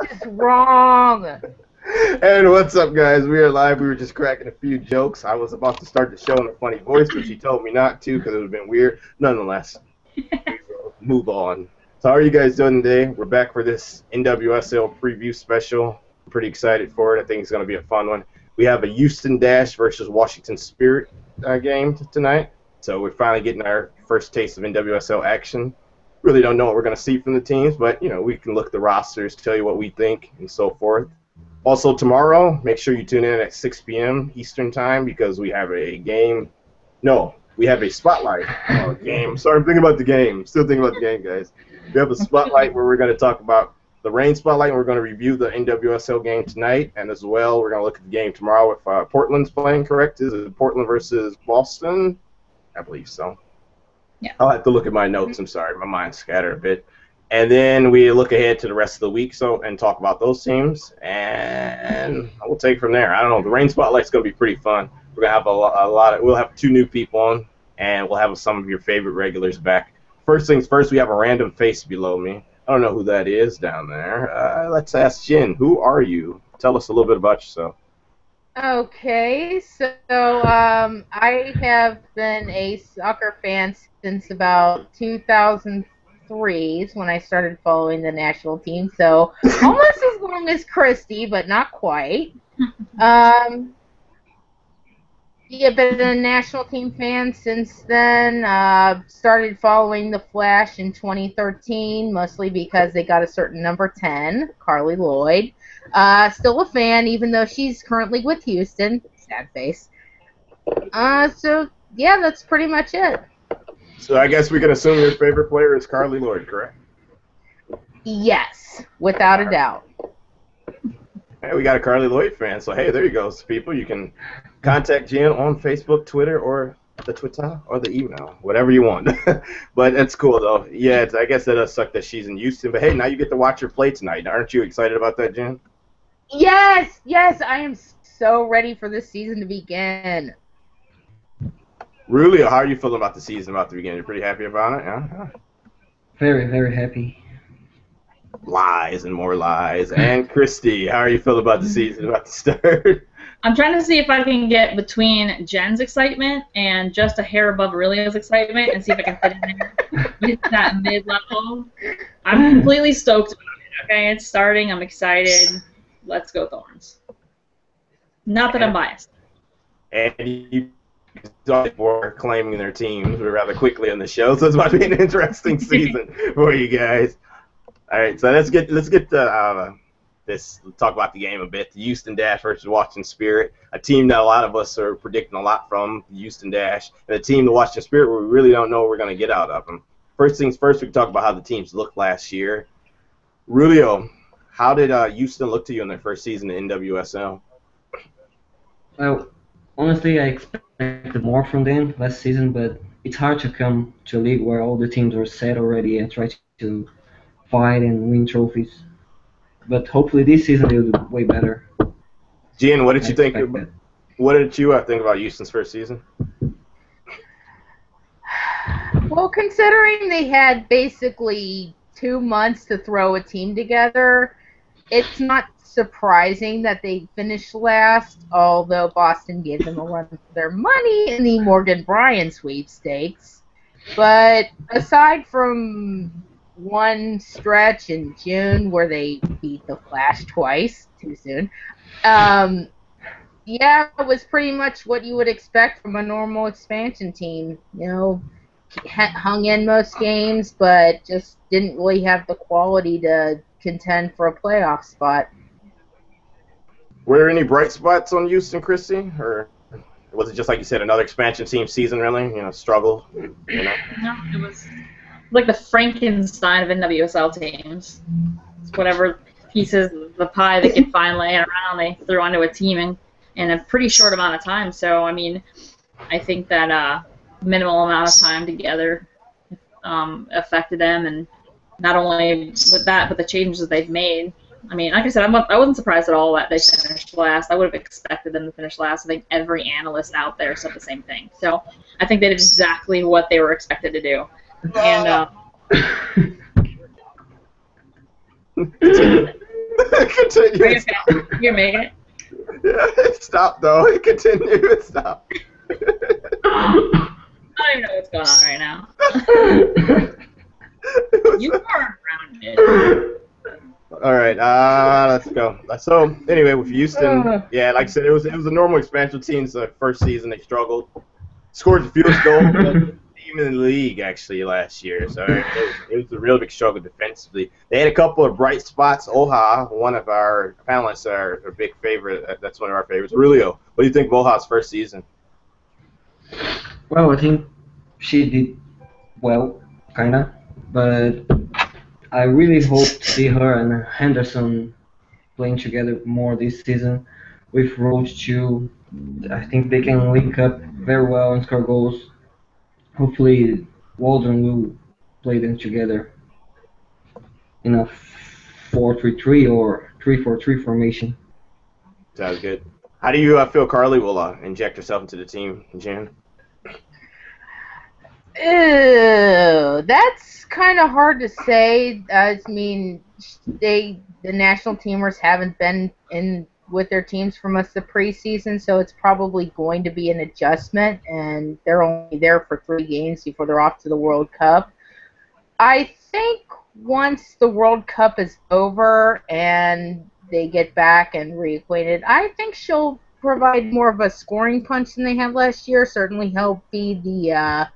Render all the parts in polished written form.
It's wrong. And what's up, guys? We are live. We were just cracking a few jokes. I was about to start the show in a funny voice, but she told me not to because it would have been weird. Nonetheless, we will move on. So, how are you guys doing today? We're back for this NWSL preview special. I'm pretty excited for it. I think it's going to be a fun one. We have a Houston Dash versus Washington Spirit game tonight. So, we're finally getting our first taste of NWSL action. Really don't know what we're going to see from the teams, but, we can look at the rosters, tell you what we think, and so forth. Also tomorrow, make sure you tune in at 6 p.m. Eastern Time because we have a game. No, we have a spotlight game. Sorry, I'm thinking about the game. Still thinking about the game, guys. We have a spotlight where we're going to talk about the rain spotlight, and we're going to review the NWSL game tonight, and as well, we're going to look at the game tomorrow if Portland's playing, correct? Is it Portland versus Boston? I believe so. Yeah. I'll have to look at my notes. I'm sorry. My mind's scattered a bit. And then we look ahead to the rest of the week and talk about those teams, and we'll take from there. I don't know. The rain spotlight's going to be pretty fun. We're going to have a lot of. We'll have 2 new people on, and we'll have some of your favorite regulars back. First things first, we have a random face below me. I don't know who that is down there. Let's ask Jen. Who are you? Tell us a little bit about yourself. Okay, so I have been a soccer fan since about 2003 is when I started following the national team. So almost as long as Christy, but not quite. Yeah, been a national team fan since then. Started following the Flash in 2013, mostly because they got a certain number 10, Carly Lloyd. Still a fan, even though she's currently with Houston. Sad face. So, yeah, that's pretty much it. So I guess we can assume your favorite player is Carly Lloyd, correct? Yes, without a doubt. Hey, we got a Carly Lloyd fan, so hey, there you go, people. You can contact Jen on Facebook, Twitter, or the Twitter, or the email, whatever you want. But it's cool, though. Yeah, I guess it does suck that she's in Houston, but hey, now you get to watch her play tonight. Aren't you excited about that, Jen? Yes, I am so ready for this season to begin. Really? How are you feeling about the season about to begin? You're pretty happy about it? Yeah? Very, very happy. Lies and more lies. And Christy, how are you feeling about the season about to start? I'm trying to see if I can get between Jen's excitement and just a hair above Aurelia's excitement and see if I can fit in there with that mid-level. I'm completely stoked about it, okay? It's starting. I'm excited. Let's go Thorns. Not that I'm biased. And you for claiming their teams rather quickly on the show, so it's about to be an interesting season for you guys. All right, so let's get this. Talk about the game a bit. The Houston Dash versus Washington Spirit, a team that a lot of us are predicting a lot from. The Houston Dash, and a team, the Washington Spirit, where we really don't know what we're going to get out of them. First things first, we can talk about how the teams looked last year. Rulio, how did Houston look to you in their first season in NWSL? Well, honestly, I expected more from them last season, but it's hard to come to a league where all the teams are set already and try to fight and win trophies. But hopefully this season they'll do way better. Jen, what did you think? What did you think about Houston's first season? Well, considering they had basically 2 months to throw a team together, it's not surprising that they finished last, although Boston gave them a run for their money in the Morgan Bryan sweepstakes. But aside from one stretch in June where they beat the Flash twice, too soon, yeah, it was pretty much what you would expect from a normal expansion team. Hung in most games, but just didn't really have the quality to contend for a playoff spot. Were there any bright spots on Houston, Christy, or was it just like you said, another expansion team season? Really, struggle. No, it was like the Frankenstein of NWSL teams. It's whatever pieces of the pie they could find laying around, they threw onto a team in a pretty short amount of time. So, I mean, I think that minimal amount of time together affected them, and not only with that, but the changes that they've made. I mean, like I said, I wasn't surprised at all that they finished last. I would have expected them to finish last. I think every analyst out there said the same thing. So I think they did exactly what they were expected to do. And Continue. You're making it. Yeah, stop though. Continue. Stop. I don't even know what's going on right now. You are grounded. All right, let's go. So anyway, with Houston, yeah, like I said, it was a normal expansion team. So first season they struggled, scored the fewest goals team in the league actually last year. So it was a real big struggle defensively. They had a couple of bright spots. Oha, one of our panelists, are a big favorite. That's one of our favorites. Aurelio, what do you think of Oha's first season? Well, I think she did well, kinda, but I really hope to see her and Henderson playing together more this season. With Roach too, I think they can link up very well and score goals. Hopefully, Waldron will play them together in a 4-3-3 or 3-4-3 formation. Sounds good. How do you feel Carly will inject herself into the team, Jan? Ew, that's kind of hard to say. I mean, the national teamers haven't been in with their teams for most of the preseason, so it's probably going to be an adjustment, and they're only there for 3 games before they're off to the World Cup. I think once the World Cup is over and they get back and reacquainted, I think she'll provide more of a scoring punch than they had last year. Certainly help feed the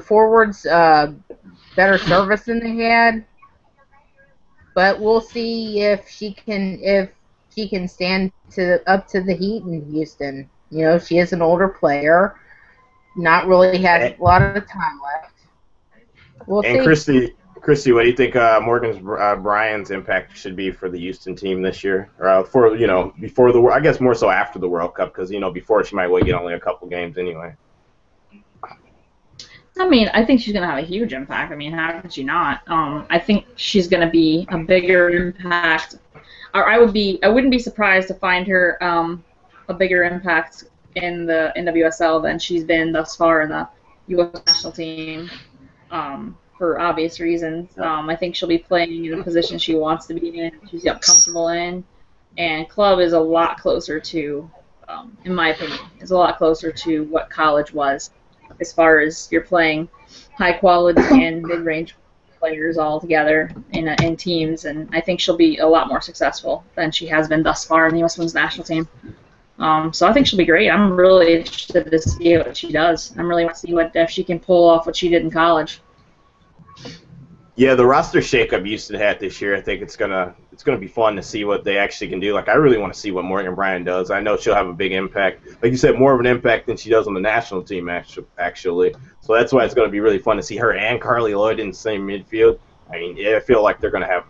forwards better service than they had. But we'll see if she can stand up to the heat in Houston. You know, she is an older player, not really has a lot of time left. We'll see. Christy, what do you think Morgan's Bryan's impact should be for the Houston team this year, or before I guess more so after the World Cup, because before she might get only a couple games anyway. I mean, I think she's going to have a huge impact. I mean, how could she not? I think she's going to be a bigger impact. Or I wouldn't be surprised to find her a bigger impact in the NWSL than she's been thus far in the U.S. national team. For obvious reasons. I think she'll be playing in the position she wants to be in, she's comfortable in, and club is a lot closer to, in my opinion, is a lot closer to what college was, as far as you're playing high quality and mid-range players all together in teams, and I think she'll be a lot more successful than she has been thus far in the U.S. Women's National Team. So I think she'll be great. I'm really interested to see what she does. I'm really want to see if she can pull off what she did in college. Yeah, the roster shakeup Houston had this year, I think it's gonna be fun to see what they actually can do. Like, I really want to see what Morgan Bryan does. I know she'll have a big impact, like you said, more of an impact than she does on the national team actually. So that's why it's gonna be really fun to see her and Carly Lloyd in the same midfield. I mean, I feel like they're gonna have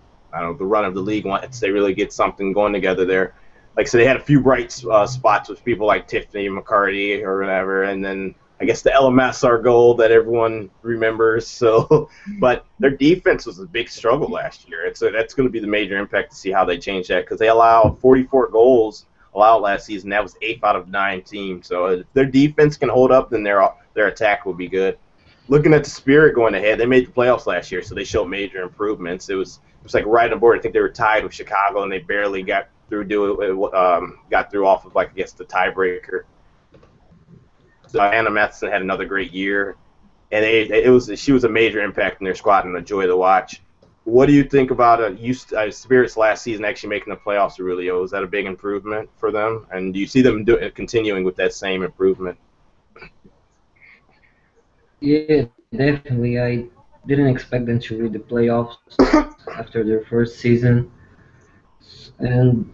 the run of the league once they really get something going together there. Like, so they had a few bright spots with people like Tiffany McCarty or whatever, and then I guess the LMSR goal that everyone remembers. So, but their defense was a big struggle last year. That's going to be the major impact to see how they change that, because they allowed 44 goals allowed last season. That was 8 out of 9 teams. So if their defense can hold up, then their attack will be good. Looking at the Spirit going ahead, they made the playoffs last year, so they showed major improvements. It was like right on board. I think they were tied with Chicago, and they barely got through off of, like, I guess, the tiebreaker. Anna Matheson had another great year, and she was a major impact in their squad and a joy to watch. What do you think about Spirit's last season actually making the playoffs, Aurelio? Was that a big improvement for them? And do you see them continuing with that same improvement? Yeah, definitely. I didn't expect them to reach the playoffs after their first season, and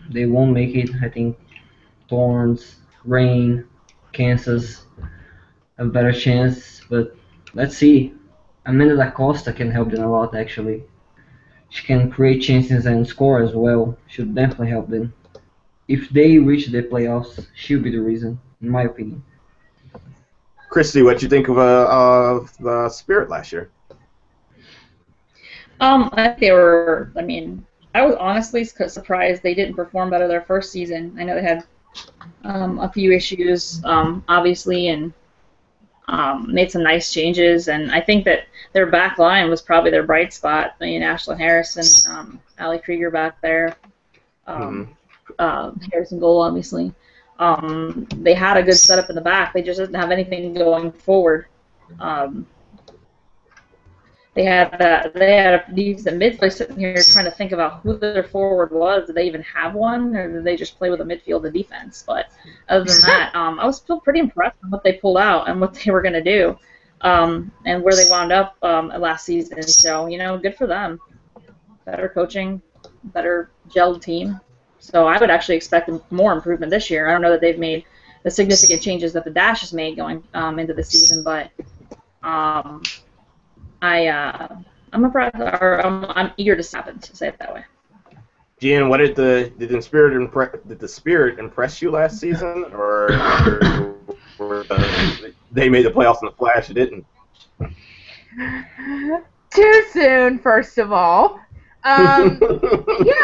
they won't make it. I think Thorns, Rain, Kansas have a better chance, but let's see. Amanda Da Costa can help them a lot, actually. She can create chances and score as well. Should definitely help them. If they reach the playoffs, she'll be the reason, in my opinion. Christy, what you think of the Spirit last year? I think they were. I mean, I was honestly surprised they didn't perform better their first season. I know they had a few issues, obviously, and made some nice changes, and I think that their back line was probably their bright spot. I mean, Ashlyn Harrison, Ali Krieger back there, Harrison goal, obviously. They had a good setup in the back. They just didn't have anything going forward. They had a decent midfield. Sitting here trying to think about who their forward was. Did they even have one, or did they just play with a midfield and defense? But other than that, I was still pretty impressed with what they pulled out and what they were going to do, and where they wound up last season. So good for them. Better coaching, better gelled team. So I would actually expect more improvement this year. I don't know that they've made the significant changes that the Dash has made going into the season, but I'm impressed, or I'm eager to happen, to say it that way. Jen, what did the Spirit impress you last season, or they made the playoffs in the Flash? It didn't. Too soon, first of all. Yeah,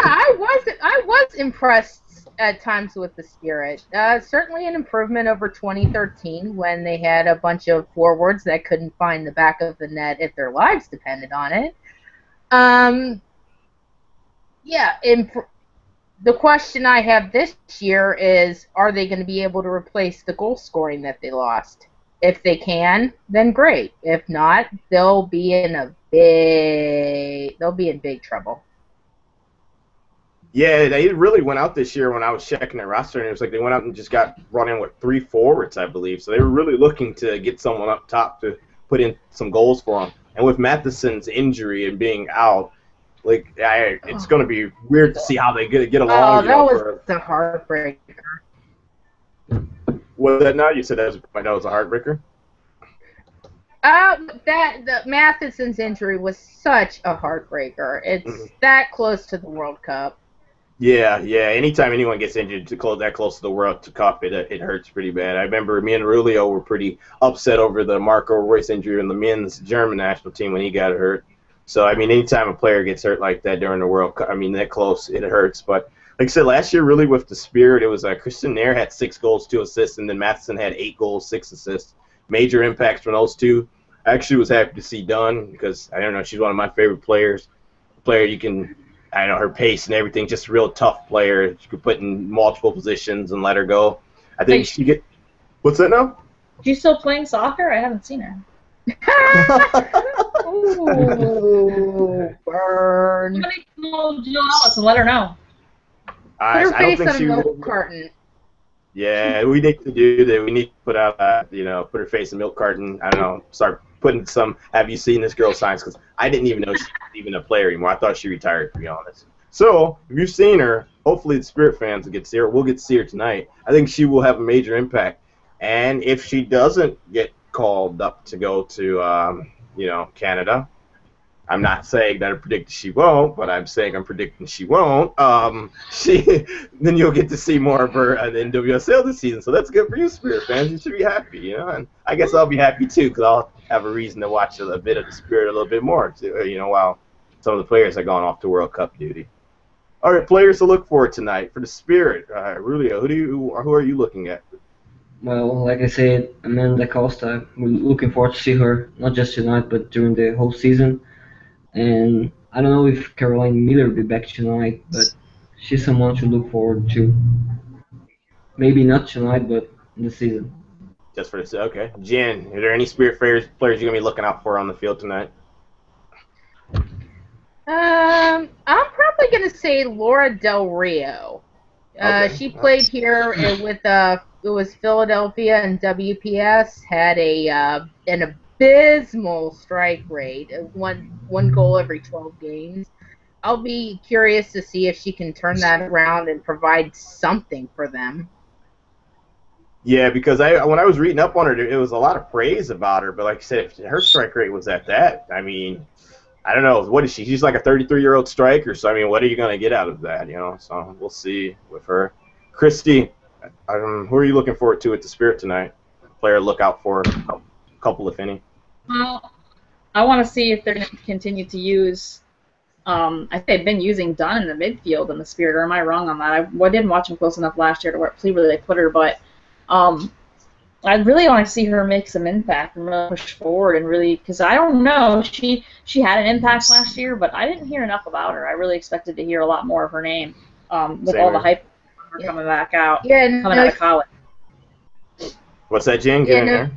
I was impressed at times with the Spirit. Certainly an improvement over 2013 when they had a bunch of forwards that couldn't find the back of the net if their lives depended on it. Yeah, the question I have this year is, are they going to be able to replace the goal scoring that they lost? If they can, then great. If not, they'll be in big trouble. Yeah, they really went out this year when I was checking their roster, and it was like they went out and just got brought in with 3 forwards, I believe. So they were really looking to get someone up top to put in some goals for them. And with Matheson's injury and being out, it's going to be weird to see how they get along. Oh, that was the heartbreaker. Was that now? You said that was a heartbreaker? The Matheson's injury was such a heartbreaker. It's that close to the World Cup. Yeah. Anytime anyone gets injured that close to the World Cup, it hurts pretty bad. I remember me and Rulio were pretty upset over the Marco Royce injury in the men's German national team when he got hurt. So, I mean, anytime a player gets hurt like that during the World Cup, I mean, that close, it hurts. But like I said, last year, really with the Spirit, it was Christian Nair had 6 goals, 2 assists, and then Matheson had 8 goals, 6 assists. Major impacts from those two. I actually was happy to see Dunn because, I don't know, she's one of my favorite players. You can, I don't know, her pace and everything, just a real tough player. You could put in multiple positions and let her go. I think she get. What's that now? She's still playing soccer? I haven't seen her. Ooh, burn. Somebody call Jill Ellis and let her know. Put her face on a milk carton. Yeah, we need to do that. We need to put out, put her face in a milk carton. I don't know, start putting some have you seen this girl signs, because I didn't even know she was even a player anymore. I thought she retired, to be honest. So, if you've seen her, hopefully the Spirit fans will get to see her. We'll get to see her tonight. I think she will have a major impact. And if she doesn't get called up to go to, Canada, I'm not saying that I predict she won't, but I'm saying I'm predicting she won't. Then you'll get to see more of her at the NWSL this season. So that's good for you, Spirit fans. You should be happy, And I guess I'll be happy too, because I'll have a reason to watch a bit of the Spirit a little bit more, while some of the players are going off to World Cup duty. All right, players to look for tonight for the Spirit. Rulio, who are you looking at? Well, like I said, Amanda Costa, we're looking forward to see her, not just tonight, but during the whole season. And I don't know if Caroline Miller will be back tonight, but she's someone to look forward to. Maybe not tonight, but in the season. Just for this, okay. Jen, are there any Spirit players you're going to be looking out for on the field tonight? I'm probably going to say Laura Del Rio. Okay. She played here with it was Philadelphia and WPS, had an abysmal strike rate of one goal every 12 games. I'll be curious to see if she can turn that around and provide something for them. Yeah, because when I was reading up on her, it was a lot of praise about her. But like I said, if her strike rate was at that, I mean, I don't know. What is she? She's like a 33-year-old striker. So, I mean, what are you going to get out of that, So we'll see with her. Christy, who are you looking forward to at the Spirit tonight? Player to look out for, a couple if any. Well, I want to see if they're going to continue to use I think they've been using Dunn in the midfield in the Spirit, or am I wrong on that? I didn't watch them close enough last year to see where they put her, but I really want to see her make some impact and really push forward and really, because I don't know, she had an impact last year, but I didn't hear enough about her. I really expected to hear a lot more of her name with Same all the here. hype of her coming back out, Yeah, coming out no, of college. What's that, Jen? Get yeah, in no. there.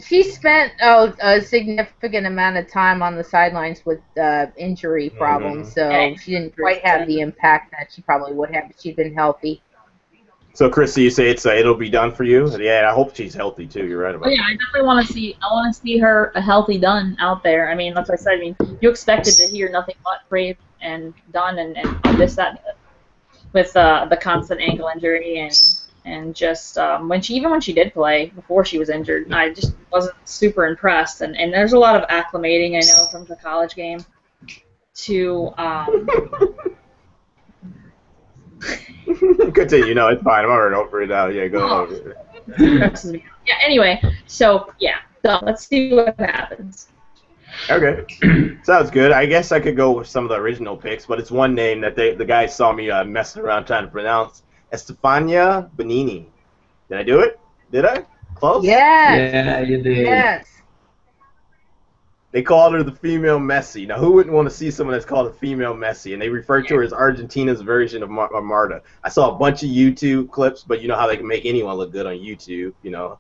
She spent a significant amount of time on the sidelines with injury problems, Yeah, so she didn't quite have the impact that she probably would have if she'd been healthy. So, Christy, you say it'll be done for you? Yeah, I hope she's healthy too. You're right Oh about yeah, I definitely want to see. I want to see her a healthy Dunn out there. I mean, like I said, I mean, you expected to hear nothing but Brave and Dunn and this that with the constant ankle injury and just when she did play before she was injured, I just wasn't super impressed. And there's a lot of acclimating I know from the college game to that. Continue. No, it's fine. I'm already over it now. Yeah, go over it. stresses me. Yeah. Anyway, so yeah, so let's see what happens. Okay, sounds good. I guess I could go with some of the original picks, but it's one name that the guys saw me messing around trying to pronounce. Estefania Benini. Did I do it? Did I? Close? Yes, Yeah, you did. yes. They called her the female Messi. Now, who wouldn't want to see someone that's called a female Messi? And they referred to her as Argentina's version of Marta. I saw a bunch of YouTube clips, but you know how they can make anyone look good on YouTube, you know.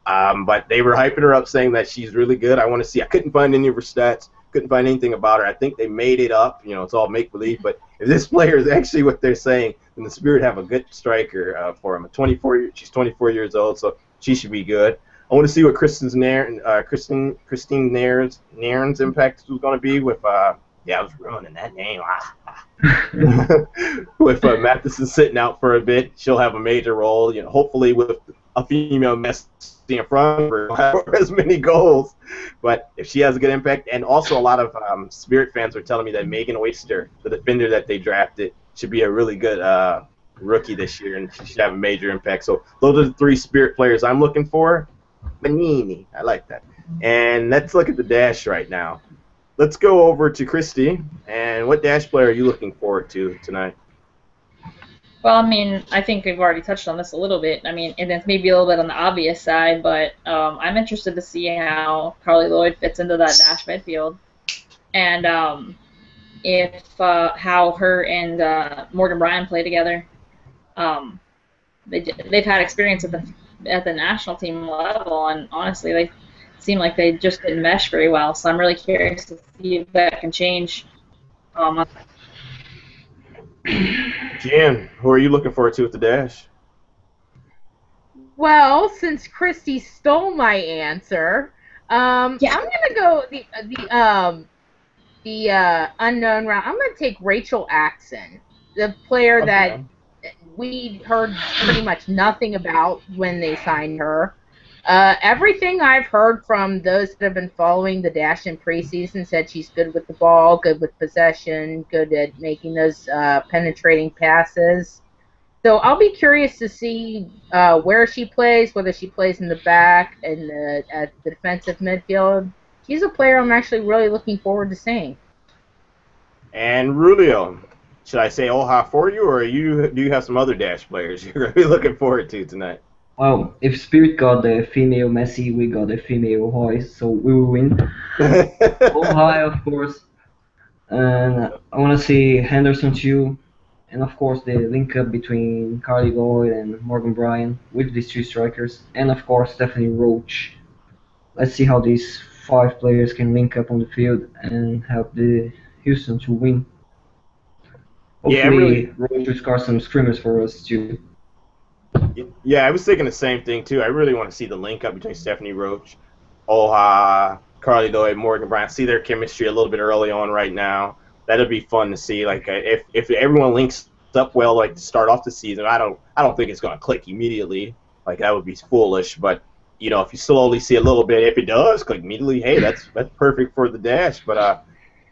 But they were hyping her up, saying that she's really good. I want to see. I couldn't find any of her stats. Couldn't find anything about her. I think they made it up. You know, it's all make believe. But if this player is actually what they're saying, then the Spirit have a good striker for him. She's 24 years old, so she should be good. I want to see what Christine Nairn's impact was going to be with. Yeah, I was ruining that name. With Matheson sitting out for a bit, she'll have a major role. You know, hopefully with a female Messi in front of her, have as many goals. But if she has a good impact, and also a lot of Spirit fans are telling me that Megan Oyster, the defender that they drafted, should be a really good rookie this year, and she should have a major impact. So those are the three Spirit players I'm looking for. Benini, I like that. And let's look at the dash right now. Let's go over to Christy. And what dash player are you looking forward to tonight? Well, I mean, I think we've already touched on this a little bit. I mean, and it's maybe a little bit on the obvious side, but I'm interested to see how Carly Lloyd fits into that dash midfield, and if how her and Morgan Bryan play together. They've had experience at the national team level, and honestly, they seem like they just didn't mesh very well. So I'm really curious to see if that can change. Jan, who are you looking forward to with the dash? Well, since Christy stole my answer, I'm gonna go the unknown round. I'm gonna take Rachel Axon, the player that we heard pretty much nothing about when they signed her. Everything I've heard from those that have been following the dash in preseason said she's good with the ball, good with possession, good at making those penetrating passes. So I'll be curious to see where she plays, whether she plays in the back and at the defensive midfield. She's a player I'm actually really looking forward to seeing. And Rulio, should I say Oha for you, or do you have some other dash players you're going to be looking forward to tonight? Well, if Spirit got the female Messi, we got the female Hoy, so we will win. Ohio, of course. And I want to see Henderson too. And of course, the link up between Carly Lloyd and Morgan Bryan with these two strikers. And of course, Stephanie Roach. Let's see how these 5 players can link up on the field and help the Houston to win. Hopefully, Roach will score some screamers for us too. Yeah, I was thinking the same thing too. I really want to see the link up between Stephanie Roach, Oha, Carly Lloyd, Morgan Bryan. See their chemistry a little bit early on right now. That'd be fun to see. Like if everyone links up well, like to start off the season, I don't think it's going to click immediately. Like that would be foolish. But you know, if you slowly see a little bit, if it does click immediately, hey, that's perfect for the dash. But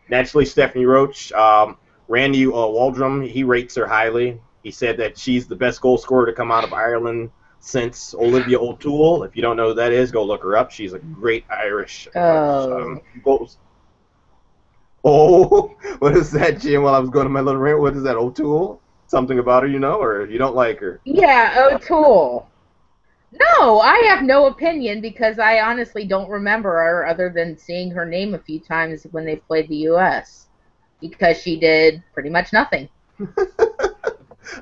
naturally, Stephanie Roach, Randy Waldrum, he rates her highly. He said that she's the best goal scorer to come out of Ireland since Olivia O'Toole. If you don't know who that is, go look her up. She's a great Irish goals. Oh, what is that, Jim? While I was going to my little rant, what is that, O'Toole? Something about her, you know, or you don't like her? Yeah, O'Toole. No, I have no opinion because I honestly don't remember her other than seeing her name a few times when they played the U.S. because she did pretty much nothing.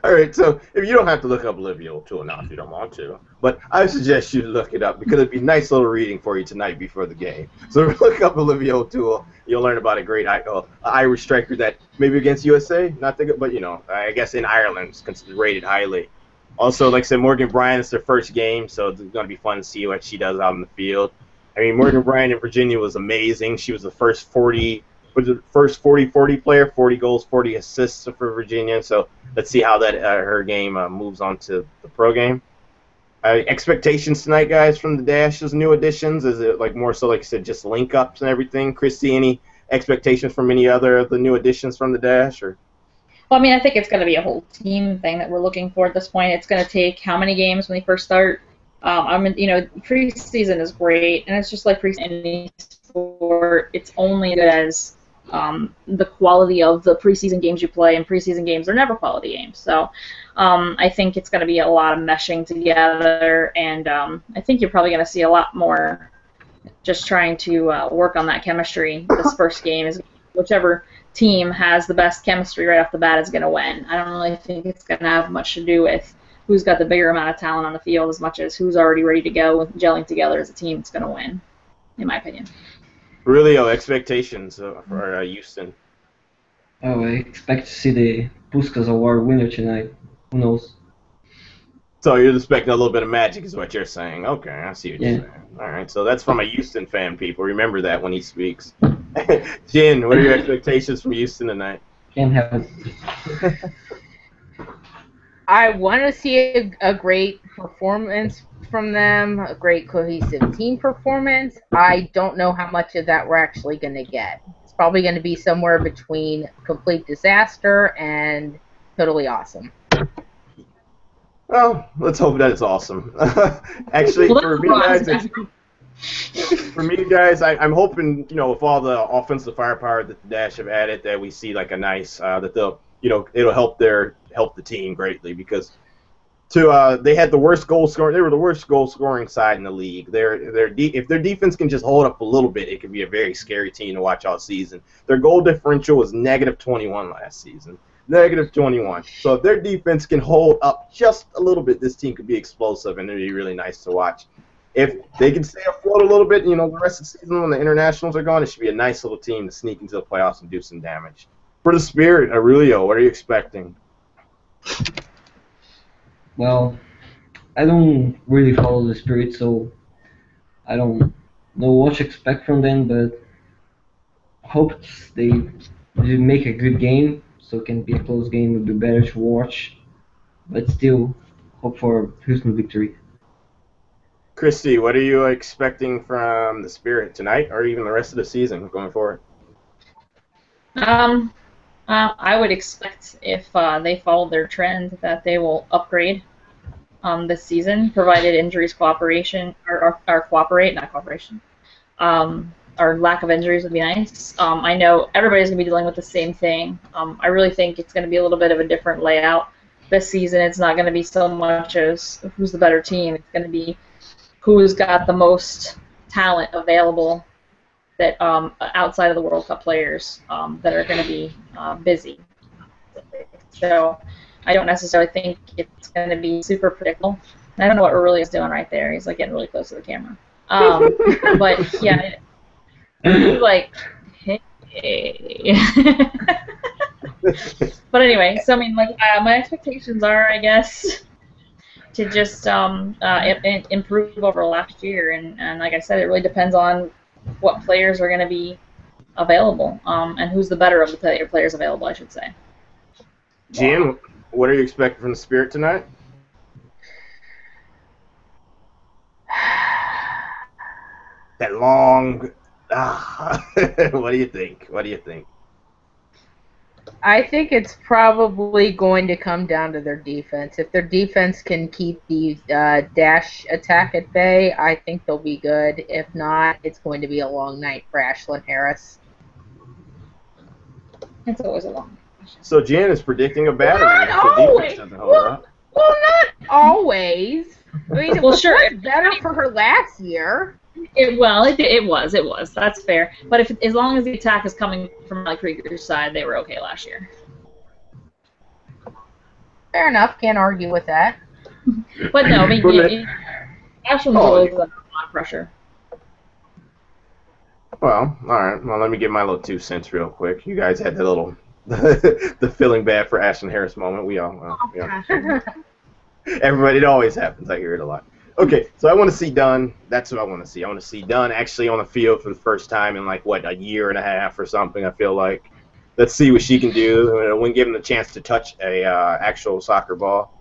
All right, so if you don't have to look up Olivia O'Toole now if you don't want to, but I suggest you look it up because it'd be nice little reading for you tonight before the game. So look up Olivia O'Toole. You'll learn about a great Irish striker that maybe against USA, not the good, but I guess in Ireland is considered rated highly. Also, like I said, Morgan Bryant is their first game, so it's going to be fun to see what she does out in the field. I mean, Morgan Bryant in Virginia was amazing. She was the first 40-40 player, 40 goals, 40 assists for Virginia. So let's see how that her game moves on to the pro game. Expectations tonight, guys, from the Dash's new additions? Is it like more so, like I said, just link ups and everything? Christy, any expectations from any other of the new additions from the Dash? Or Well, I mean, I think it's going to be a whole team thing that we're looking for at this point. It's going to take how many games when they first start? Preseason is great, and it's just like preseason in any sport. It's only good as the quality of the preseason games you play, and preseason games are never quality games. So I think it's going to be a lot of meshing together, and I think you're probably going to see a lot more just trying to work on that chemistry. This first game is whichever team has the best chemistry right off the bat is going to win. I don't really think it's going to have much to do with who's got the bigger amount of talent on the field as much as who's already ready to go with gelling together as a team that's going to win, in my opinion. really, expectations for Houston? Oh, I expect to see the Puskas Award winner tonight. Who knows? So you're expecting a little bit of magic, is what you're saying. Okay, I see what you're saying. All right, so that's from a Houston fan, people. Remember that when he speaks. Jen, what are your expectations from Houston tonight? Can't have it. I want to see a great performance from them, a great cohesive team performance. I don't know how much of that we're actually going to get. It's probably going to be somewhere between complete disaster and totally awesome. Well, let's hope that it's awesome. Actually, for me, guys, I'm hoping, with all the offensive firepower that the Dash have added, that we see like a nice that they'll, it'll help the team greatly because they had the worst goal scoring. They were the worst goal scoring side in the league. If their defense can just hold up a little bit, it could be a very scary team to watch all season. Their goal differential was -21 last season. -21. So if their defense can hold up just a little bit, this team could be explosive, and it'd be really nice to watch. If they can stay afloat a little bit, the rest of the season when the internationals are gone, it should be a nice little team to sneak into the playoffs and do some damage. For the Spirit, Aurelio, what are you expecting? Well, I don't really follow the Spirit, so I don't know what to expect from them, but hope they make a good game, so it can be a close game, would be better to watch, but still hope for Houston victory. Christy, what are you expecting from the Spirit tonight or even the rest of the season going forward? I would expect if they follow their trend that they will upgrade this season, provided injuries cooperation or cooperate, not cooperation. Or lack of injuries would be nice. I know everybody's going to be dealing with the same thing. I really think it's going to be a little bit of a different layout this season. It's not going to be so much as who's the better team. It's going to be who's got the most talent available that outside of the World Cup players that are going to be busy. So I don't necessarily think it's going to be super predictable. I don't know what Aurelio's doing right there. He's like getting really close to the camera. But yeah, he's like, hey. But anyway, so I mean, like my expectations are, I guess, to just improve over last year, and like I said, it really depends on what players are going to be available, and who's the better of the players available, I should say. Jen, what are you expecting from the Spirit tonight? That long. What do you think? What do you think? I think it's probably going to come down to their defense. If their defense can keep the Dash attack at bay, I think they'll be good. If not, it's going to be a long night for Ashlyn Harris. It's always a long night. So Jen is predicting a battle if the defense doesn't hold up. Well, not always. I mean, it Well, was sure. much better for her last year. It was. That's fair. But as long as the attack is coming from Allie Krieger's side, they were okay last year. Fair enough. Can't argue with that. But no, I mean, Ashland's Oh, under a lot of pressure. Well, all right. Well, let me give my little 2 cents real quick. You guys had the little the feeling bad for Ashton Harris moment. We all, well, yeah. Everybody, it always happens. I hear it a lot. Okay, so I want to see Dunn. That's what I want to see. I want to see Dunn actually on the field for the first time in like what, a year and a half or something. I feel like. Let's see what she can do when given the chance to touch a actual soccer ball.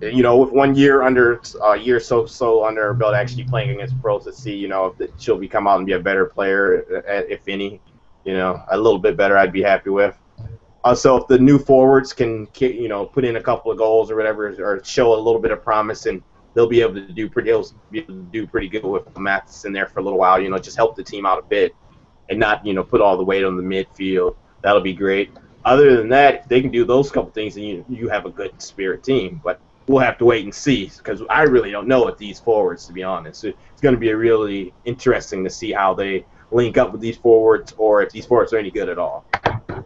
You know, with 1 year under a year so under her belt, actually playing against pros, to see, you know, if she'll come out and be a better player, if any. You know, a little bit better, I'd be happy with. Also, if the new forwards can, you know, put in a couple of goals or whatever, or show a little bit of promise, and they'll be able to do pretty good with Mathis in there for a little while. You know, just help the team out a bit, and not, you know, put all the weight on the midfield. That'll be great. Other than that, if they can do those couple things, then you have a good spirit team. But we'll have to wait and see, because I really don't know with these forwards, to be honest. It's going to be really interesting to see how they link up with these forwards, or if these forwards are any good at all. All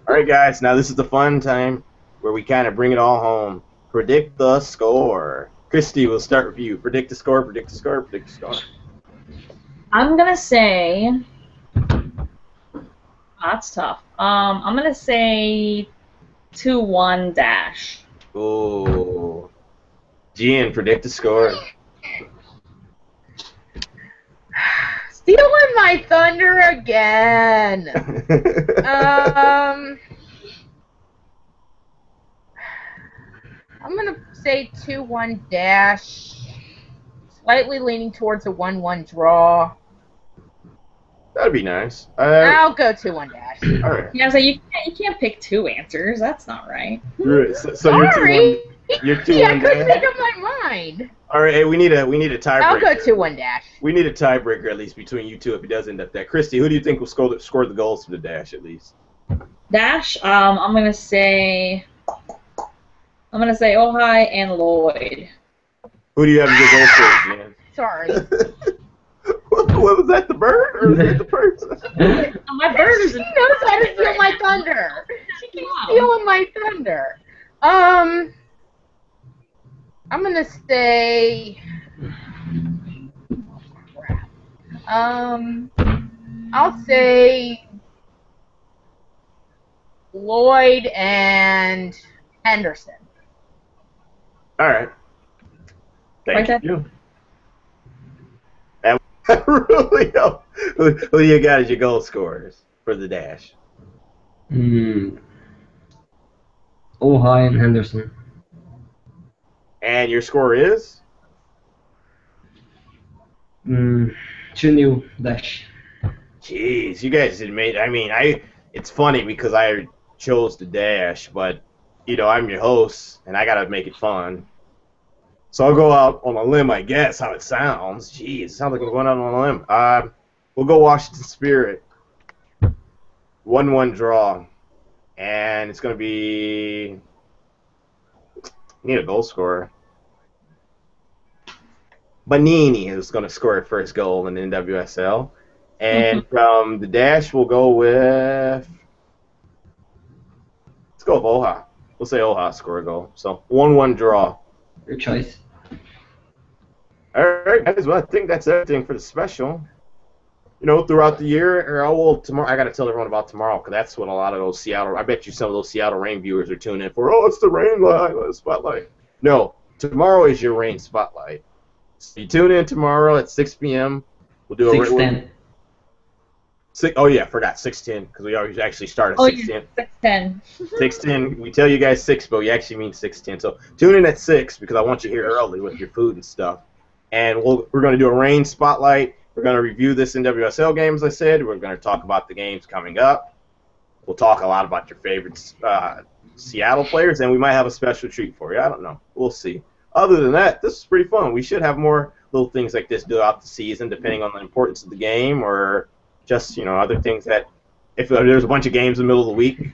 right, guys, now this is the fun time where we kind of bring it all home. Predict the score. Christy, we'll start with you. Predict the score, predict the score, predict the score. I'm going to say... That's tough. I'm going to say 2-1 Dash. Ooh. Gian, predict the score. Stealing my thunder again. I'm gonna say 2-1 Dash. Slightly leaning towards a 1-1 draw. That'd be nice. I'll go 2-1 Dash. All right. Yeah, so you can't pick two answers. That's not right. So Sorry. you're 2-1 I couldn't Dash. make up my mind. All right, hey, we need a tiebreaker. I'll go 2-1 Dash. We need a tiebreaker at least between you two if it does end up that. Christy, who do you think will score the goals for the Dash at least? Dash, I'm gonna say Ojai and Lloyd. Who do you have as your goal scorer, Jan? Sorry. What was that, the bird or was that the person? My bird is She knows how to steal my thunder. She keeps stealing my thunder. I'm gonna say. I'll say Lloyd and Henderson. All right. Thank Okay. you. That really helped. Who do you got as your goal scorers for the Dash? Ojai and Henderson. And your score is? 2-0 Dash. Jeez, you guys did made. I mean, it's funny because I chose the Dash, but you know I'm your host and I gotta make it fun. So I'll go out on a limb, I guess, how it sounds. Jeez, it sounds like I'm going out on a limb. We'll go Washington Spirit. 1-1 draw. And it's going to be... need a goal scorer. Bonini is going to score her first goal in the NWSL. And from the Dash, we'll go with... let's go with Oha. We'll say Oha score a goal. So 1-1 draw. Your choice. All right, guys. Well, I think that's everything for the special. You know, throughout the year, tomorrow. I got to tell everyone about tomorrow because that's what a lot of those Seattle. I bet you some of those Seattle Rain viewers are tuning in for. Oh, it's the Rain spotlight. No, tomorrow is your Rain spotlight. So you tune in tomorrow at 6 p.m. We'll do a 6:10. Oh yeah, forgot 6:10 because we always actually start at 6:10. 6:10. 6:10. We tell you guys 6, but we actually mean 6:10. So tune in at 6 because I want you here early with your food and stuff. And we're going to do a Rain spotlight. We're going to review this NWSL game, as I said. We're going to talk about the games coming up. We'll talk a lot about your favorite Seattle players, and we might have a special treat for you. I don't know. We'll see. Other than that, this is pretty fun. We should have more little things like this throughout the season, depending on the importance of the game or just, you know, other things that if there's a bunch of games in the middle of the week,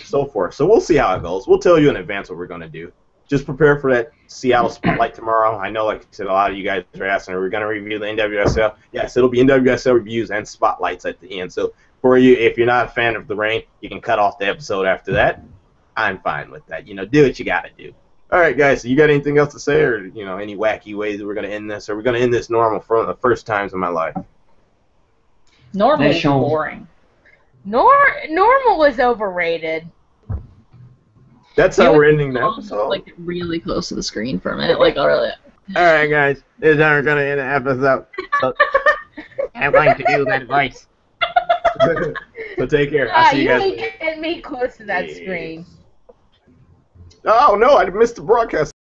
so forth. So we'll see how it goes. We'll tell you in advance what we're going to do. just prepare for that Seattle Spotlight tomorrow. I know, like I said, a lot of you guys are asking, are we going to review the NWSL? Yes, it'll be NWSL reviews and spotlights at the end. So for you, if you're not a fan of the Reign, you can cut off the episode after that. I'm fine with that. Do what you got to do. All right, guys, so you got anything else to say, or, any wacky ways that we're going to end this? Or we're going to end this normal for the first times in my life? Normal is Sean. boring. Normal is overrated. That's how we're ending the Sean, episode. like really close to the screen for a minute, like really. All right, guys, this is how we're going to end the episode. So, I'm going to do that voice. So take care. I'll see you guys You later. get me close to that screen. Oh, no, I missed the broadcast.